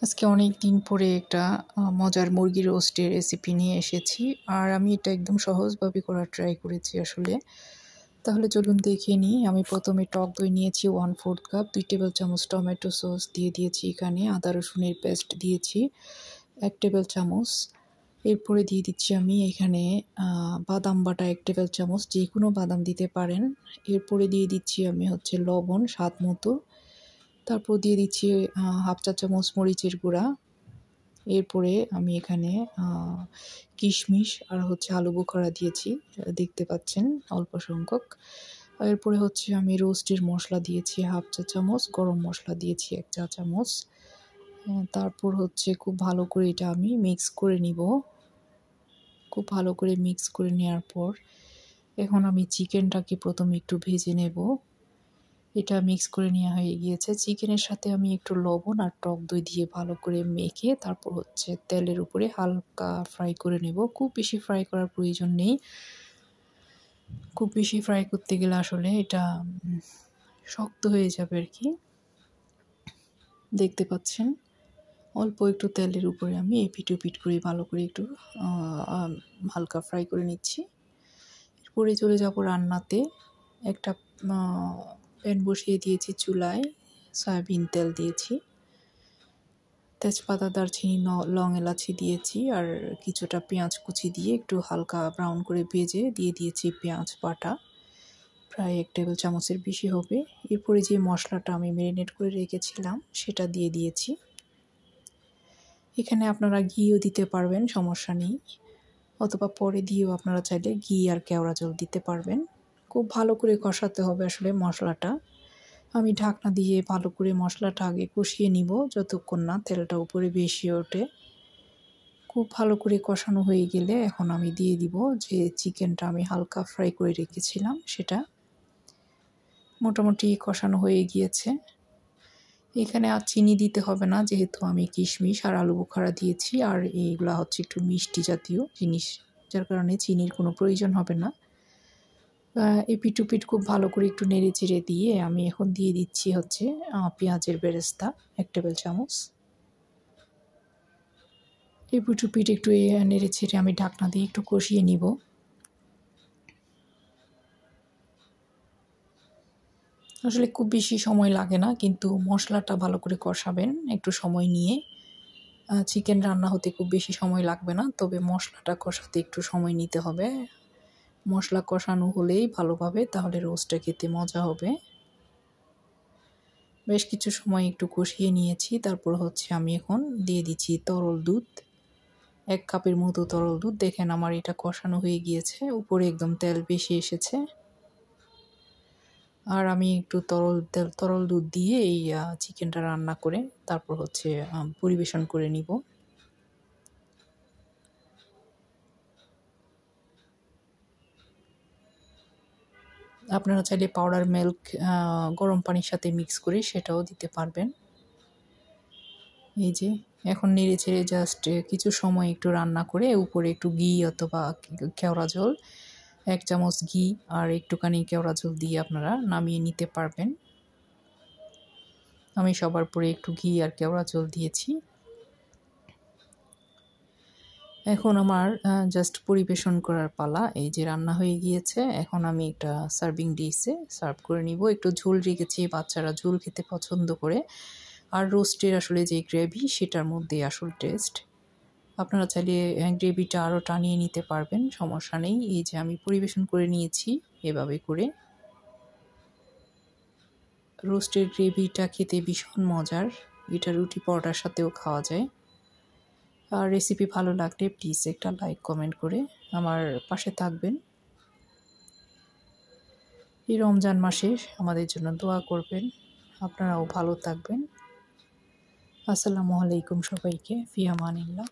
আজকে অনেক দিন পরে একটা মজার মুরগি রোস্টের রেসিপি নিয়ে এসেছি। আর আমি এটা একদম সহজভাবে করার ট্রাই করেছি আসলে। তাহলে চলুন দেখে নিই। আমি প্রথমে টক দই নিয়েছি 1/4 কাপ, 2 টেবিল চামচ টমেটো সস দিয়ে দিয়েছি, এখানে আদা রসুনের পেস্ট দিয়েছি 1 টেবিল চামচ। এরপরে দিয়ে দিচ্ছি আমি এখানে বাদাম বাটা 1 টেবিল চামচ, যে কোনো বাদাম দিতে পারেন। এরপরে দিয়ে দিচ্ছি আমি লবণ স্বাদ মতো। তারপর দিয়ে দিচ্ছি হাফ চা চামচ মরিচের গুঁড়া। এরপরে আমি এখানে কিশমিশ আর আলু বোখারা দিয়েছি, দেখতে পাচ্ছেন অল্প সংখ্যক। এরপরে আমি রোস্টের মশলা দিয়েছি হাফ চা চামচ, গরম মশলা দিয়েছি 1 চা চামচ। তারপর খুব ভালো করে এটা আমি মিক্স করে নিব। খুব ভালো করে মিক্স করে নেওয়ার পর এখন আমি চিকেনটাকে প্রথমে একটু ভেজে নেব। এটা মিক্স করে নেওয়া হয়ে গিয়েছে। চিকেনের সাথে আমি একটু লবণ আর টক দই দিয়ে ভালো করে মেখে তারপর তেলের উপরে হালকা ফ্রাই করে নেব। খুব বেশি ফ্রাই করার প্রয়োজন নেই। খুব বেশি ফ্রাই করতে গেলে আসলে এটা শক্ত হয়ে যাবে আর কি। দেখতে পাচ্ছেন অল্প একটু তেলের উপরে আমি এপিট ওপিট করে ভালো করে একটু হালকা ফ্রাই করে নিচ্ছি। এরপরে চলে যাব রান্নাতে। একটা প্যান বসিয়ে দিয়েছি চুলায়, সয়াবিন তেল দিয়েছি, তেজপাতা, দারচিনি, লং, এলাচি দিয়েছি আর কিছুটা পেঁয়াজ কুচি দিয়ে একটু হালকা ব্রাউন করে ভেজে দিয়ে দিয়েছি পেঁয়াজ বাটা, প্রায় 1 টেবিল চামচের বেশি হবে। এরপরে যে মশলাটা আমি ম্যারিনেট করে রেখেছিলাম সেটা দিয়ে দিয়েছি। এখানে আপনারা ঘিও দিতে পারবেন, সমস্যা নেই, অথবা পরে দিয়েও আপনারা চাইলে ঘি আর কেওড়া জল দিতে পারবেন। খুব ভালো করে কষাতে হবে আসলে মশলাটা। আমি ঢাকনা দিয়ে ভালো করে মশলাটা আগে কষিয়ে নিব যতক্ষণ না তেলটা উপরে বেশি ওঠে। খুব ভালো করে কষানো হয়ে গেলে এখন আমি দিয়ে দিব যে চিকেনটা আমি হালকা ফ্রাই করে রেখেছিলাম সেটা। মোটামুটি কষানো হয়ে গিয়েছে। এখানে আর চিনি দিতে হবে না, যেহেতু আমি কিশমিশ আর আলু বোখারা দিয়েছি আর এইগুলা একটু মিষ্টি জাতীয় জিনিস, যার কারণে চিনির কোনো প্রয়োজন হবে না। এপিট ওপিট খুব ভালো করে একটু নেড়ে চেড়ে দিয়ে আমি এখন দিয়ে দিচ্ছি পেঁয়াজের বেরেস্তা 1 টেবিল চামচ। এপিট ওপিট একটু নেড়ে চেড়ে আমি ঢাকনা দিয়ে একটু কষিয়ে নিব। আসলে খুব বেশি সময় লাগে না, কিন্তু মশলাটা ভালো করে কষাবেন একটু সময় নিয়ে। চিকেন রান্না হতে খুব বেশি সময় লাগবে না, তবে মশলাটা কষাতে একটু সময় নিতে হবে। মশলা কষানো হলেই ভালোভাবে, তাহলে রোস্টটা খেতে মজা হবে। বেশ কিছু সময় একটু কষিয়ে নিয়েছি। তারপর আমি এখন দিয়ে দিচ্ছি তরল দুধ, 1 কাপের মতো তরল দুধ। দেখেন আমার এটা কষানো হয়ে গিয়েছে, উপরে একদম তেল বেশি এসেছে। আর আমি একটু তরল দুধ দিয়ে এই চিকেনটা রান্না করে তারপর পরিবেশন করে নিব। আপনারা চাইলে পাউডার মিল্ক গরম পানির সাথে মিক্স করে সেটাও দিতে পারবেন। এই যে এখন নেড়ে চেড়ে জাস্ট কিছু সময় একটু রান্না করে উপরে একটু ঘি অথবা কেওড়া জল, 1 চামচ ঘি আর একটুখানি কেওড়া জল দিয়ে আপনারা নামিয়ে নিতে পারবেন। আমি সবার পরে একটু ঘি আর কেওড়া জল দিয়েছি। এখন আমার জাস্ট পরিবেশন করার পালা। এই যে রান্না হয়ে গিয়েছে, এখন আমি একটা সার্ভিং ডিশে সার্ভ করে নিব। একটু ঝোল রেখেছি, বাচ্চারা ঝোল খেতে পছন্দ করে। আর রোস্টের আসলে যে গ্রেভি, সেটার মধ্যে আসল টেস্ট। আপনারা চাইলে গ্রেভিটা আরও টানিয়ে নিতে পারবেন, সমস্যা নেই। এই যে আমি পরিবেশন করে নিয়েছি এভাবে করে। রোস্টের গ্রেভিটা খেতে ভীষণ মজার, এটা রুটি পরোটার সাথেও খাওয়া যায়। আর রেসিপি ভালো লাগলে প্লিজ একটা লাইক কমেন্ট করে আমার পাশে থাকবেন। এই রমজান মাসে আমাদের জন্য দোয়া করবেন। আপনারাও ভালো থাকবেন। আসসালামু আলাইকুম সবাইকে, ফি আমানিল্লাহ।